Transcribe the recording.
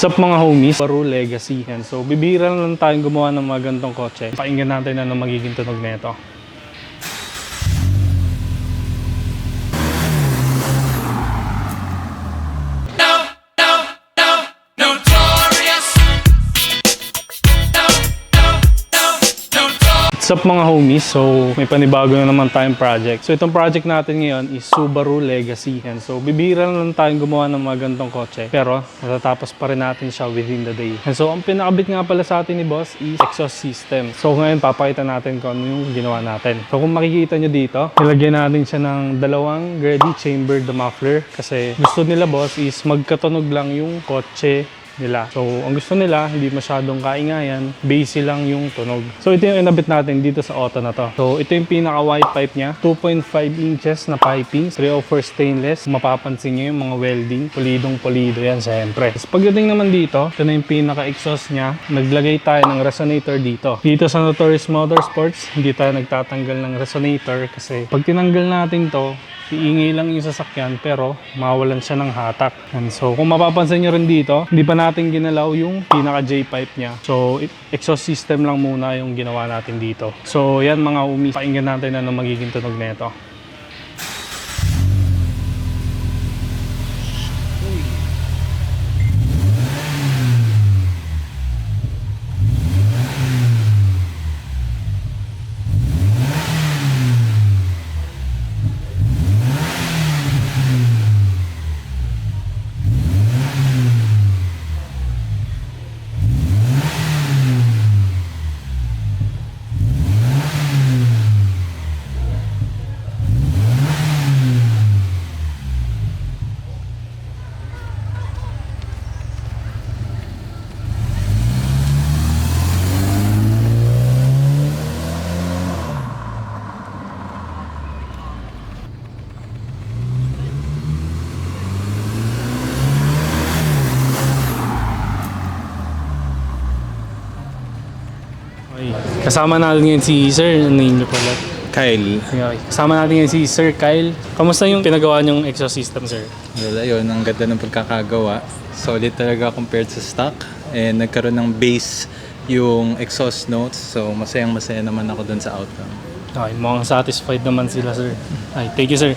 What's up mga homies? Subaru Legacy. And so bibihira lang tayong gumawa ng mga ganitong kotse. Pakinggan natin ano magiging tunog nito. What's up mga homies? So may panibago na naman tayong project. So itong project natin ngayon is Subaru Legacy. And so bibihira lang tayong gumawa ng mga ganitong kotse. Pero matatapos pa rin natin siya within the day. And so ang pinakabit nga pala sa atin ni boss is exhaust system. So ngayon papakita natin kung ano yung ginawa natin. So kung makikita nyo dito, nilagyan natin siya ng dalawang Grady chambered muffler. Kasi gusto nila boss is magkatunog lang yung kotse nila. So, ang gusto nila, hindi masyadong kaingayan, basic lang yung tunog. So, ito yung inabit natin dito sa auto na to. So, ito yung pinaka-wide pipe niya. 2.5 inches na piping, 304 stainless. Kung mapapansin nyo yung mga welding, pulidong-pulido yan, syempre. Tapos, pagdating naman dito, ito na yung pinaka-exhaust niya. Naglagay tayo ng resonator dito. Dito sa Notorious Motorsports, hindi tayo nagtatanggal ng resonator kasi pag tinanggal natin to, iingay lang yung sasakyan pero mawalan siya ng hatak. And so kung mapapansin nyo rin dito, hindi pa natin ginalaw yung pinaka J-pipe niya. So exhaust system lang muna yung ginawa natin dito. So yan mga homies, pakinggan natin ano magiging tunog nito. Kasama natin ngayon si Sir, ano name niyo pala? Kyle. Okay. Kasama natin ngayon si Sir Kyle. Kamusta yung pinagawa niyong exhaust system, Sir? Well, ayun, ang ganda ng pagkakagawa. Solid talaga compared sa stock. And nagkaroon ng bass yung exhaust notes. So, masayang-masaya naman ako dun sa outcome. Okay, mukhang satisfied naman sila, Sir. Ay, thank you, Sir.